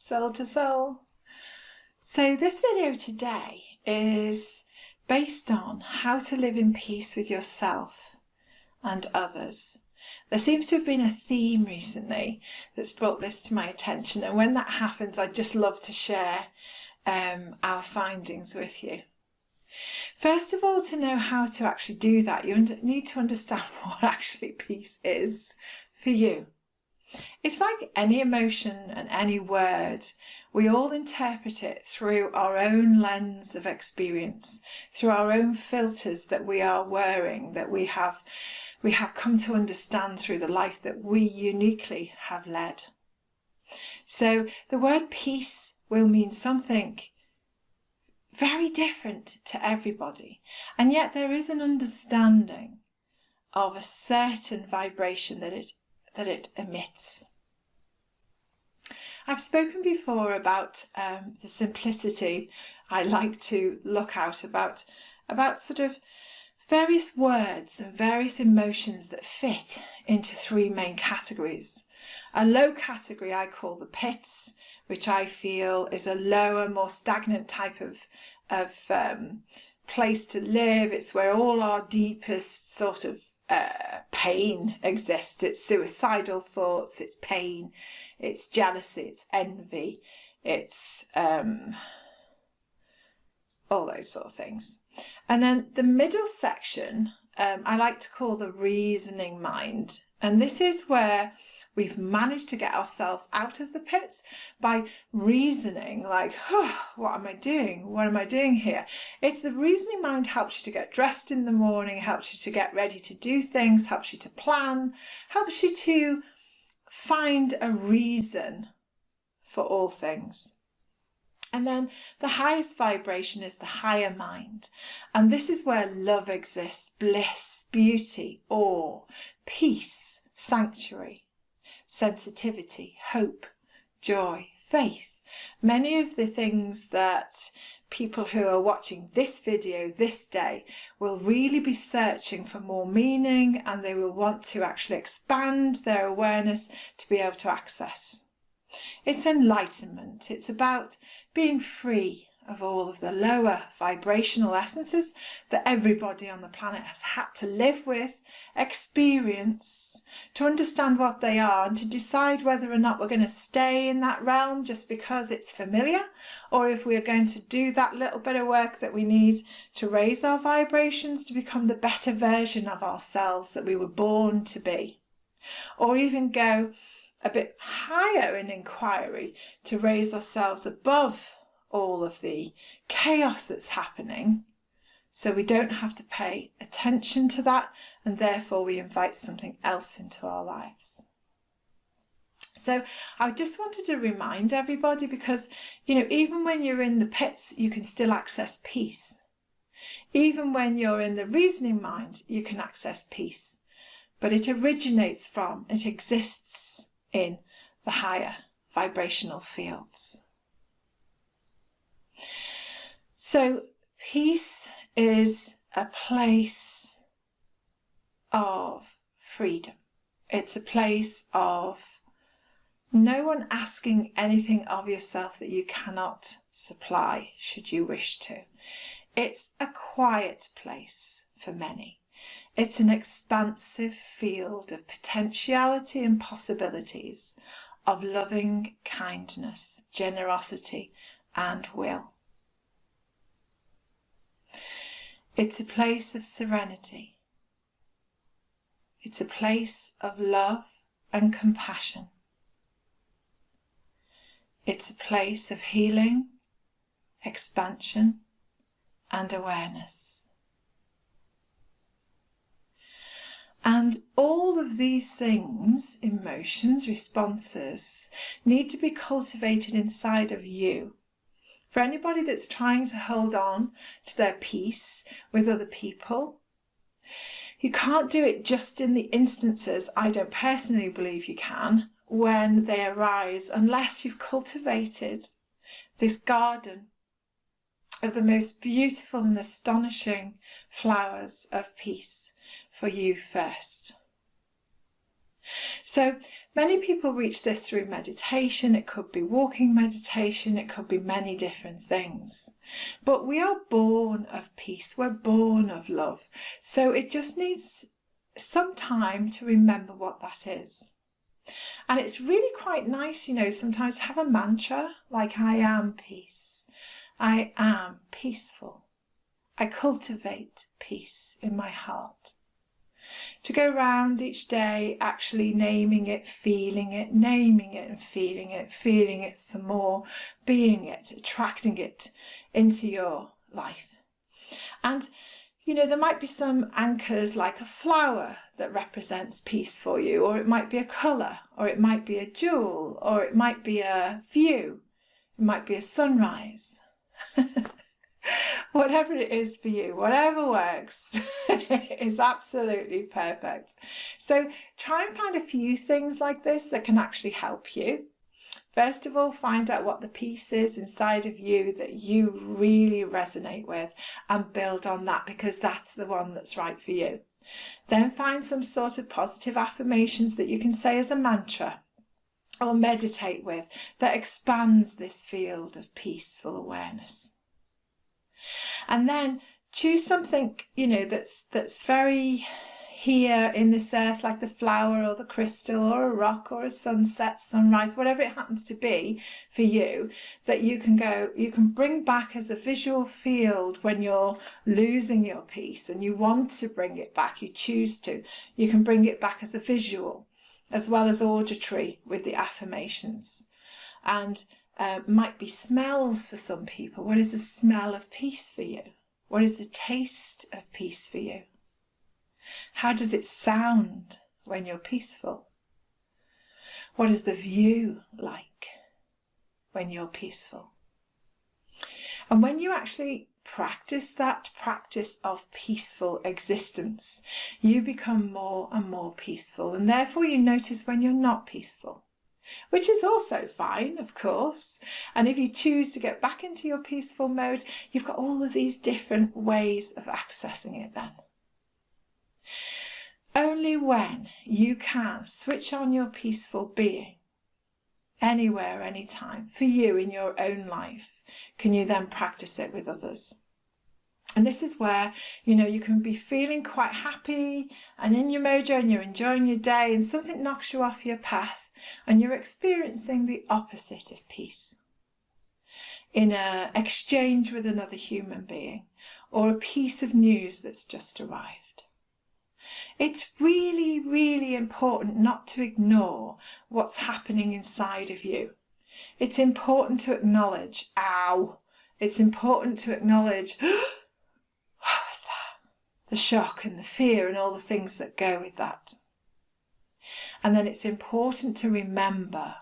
soul to soul. So this video today is based on how to live in peace with yourself and others. There seems to have been a theme recently that's brought this to my attention, and when that happens I just love to share our findings with you. First of all, to know how to actually do that, you need to understand what actually peace is for you. It's like any emotion and any word. We all interpret it through our own lens of experience, through our own filters that we are wearing, that we have come to understand through the life that we uniquely have led. So the word peace will mean something very different to everybody, and yet there is an understanding of a certain vibration that it emits. I've spoken before about the simplicity I like to look out about sort of various words and various emotions that fit into three main categories. A low category I call the pits, which I feel is a lower, more stagnant type of place to live. It's where all our deepest sort of pain exists. It's suicidal thoughts, it's pain, it's jealousy, it's envy, it's all those sort of things. And then the middle section I like to call the reasoning mind, and this is where we've managed to get ourselves out of the pits by reasoning, like, oh, what am I doing? What am I doing here? It's the reasoning mind helps you to get dressed in the morning, helps you to get ready to do things, helps you to plan, helps you to find a reason for all things. And then the highest vibration is the higher mind. And this is where love exists, bliss, beauty, awe, peace, sanctuary, sensitivity, hope, joy, faith. Many of the things that people who are watching this video this day will really be searching for more meaning, and they will want to actually expand their awareness to be able to access. It's enlightenment. It's about being free of all of the lower vibrational essences that everybody on the planet has had to live with, experience, to understand what they are, and to decide whether or not we're going to stay in that realm just because it's familiar, or if we're going to do that little bit of work that we need to raise our vibrations to become the better version of ourselves that we were born to be, or even go a bit higher in inquiry to raise ourselves above all of the chaos that's happening, so we don't have to pay attention to that, and therefore we invite something else into our lives. So I just wanted to remind everybody, because even when you're in the pits you can still access peace. Even when you're in the reasoning mind you can access peace, but it originates from, it exists in the higher vibrational fields. So peace is a place of freedom. It's a place of no one asking anything of yourself that you cannot supply should you wish to. It's a quiet place for many. It's an expansive field of potentiality and possibilities, of loving kindness, generosity, and will. It's a place of serenity. It's a place of love and compassion. It's a place of healing, expansion, and awareness. And all of these things, emotions, responses, need to be cultivated inside of you. For anybody that's trying to hold on to their peace with other people, you can't do it just in the instances, I don't personally believe you can, when they arise, unless you've cultivated this garden of the most beautiful and astonishing flowers of peace for you first. So many people reach this through meditation. It could be walking meditation. It could be many different things. But we are born of peace. We're born of love. So it just needs some time to remember what that is. And it's really quite nice, sometimes to have a mantra like, I am peace. I am peaceful. I cultivate peace in my heart. To go round each day actually naming it, naming it and feeling it some more, being it, attracting it into your life. And there might be some anchors like a flower that represents peace for you, or it might be a colour, or it might be a jewel, or it might be a view, it might be a sunrise. Whatever it is for you, whatever works is absolutely perfect. So try and find a few things like this that can actually help you. First of all, find out what the piece is inside of you that you really resonate with and build on that, because that's the one that's right for you. Then find some sort of positive affirmations that you can say as a mantra or meditate with that expands this field of peaceful awareness. And then choose something, that's very here in this earth, like the flower or the crystal or a rock or a sunset, sunrise, whatever it happens to be for you, that you can bring back as a visual field when you're losing your peace and you want to bring it back, you choose to, you can bring it back as a visual as well as auditory with the affirmations. And might be smells for some people. What is the smell of peace for you? What is the taste of peace for you? How does it sound when you're peaceful? What is the view like when you're peaceful? And when you actually practice that practice of peaceful existence, you become more and more peaceful, and therefore you notice when you're not peaceful, which is also fine, of course. And if you choose to get back into your peaceful mode, you've got all of these different ways of accessing it then. Only when you can switch on your peaceful being, anywhere, anytime, for you in your own life, can you then practice it with others. And this is where, you can be feeling quite happy and in your mojo and you're enjoying your day, and something knocks you off your path and you're experiencing the opposite of peace in an exchange with another human being or a piece of news that's just arrived. It's really, really important not to ignore what's happening inside of you. It's important to acknowledge, ow. It's important to acknowledge, what was that? The shock and the fear and all the things that go with that. And then it's important to remember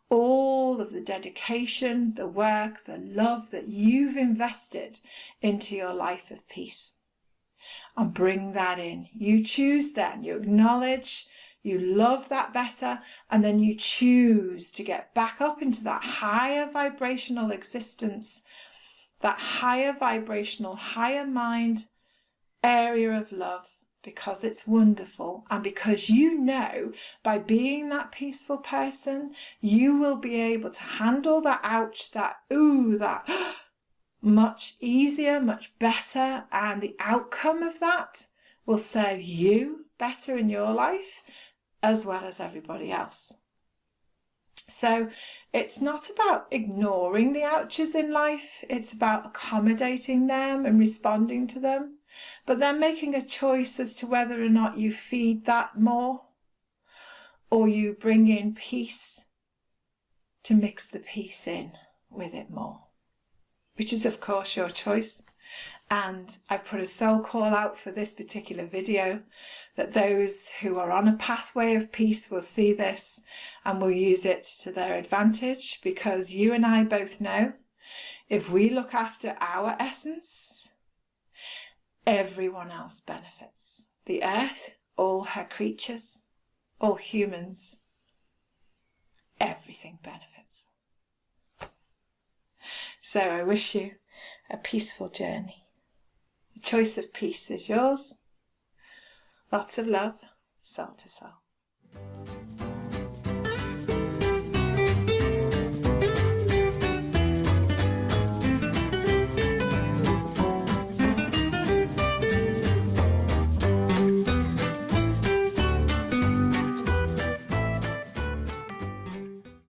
all of the dedication, the work, the love that you've invested into your life of peace. And bring that in. You choose then, you acknowledge, you love that better, and then you choose to get back up into that higher vibrational existence, that higher vibrational, higher mind area of love, because it's wonderful, and because by being that peaceful person, you will be able to handle that ouch, that ooh, that much easier, much better, and the outcome of that will serve you better in your life as well as everybody else. So it's not about ignoring the ouches in life, it's about accommodating them and responding to them, but then making a choice as to whether or not you feed that more or you bring in peace to mix the peace in with it more, which is of course your choice. And I've put a soul call out for this particular video, that those who are on a pathway of peace will see this and will use it to their advantage, because you and I both know if we look after our essence, everyone else benefits. The earth, all her creatures, all humans, everything benefits. So I wish you a peaceful journey. The choice of peace is yours. Lots of love, soul to soul.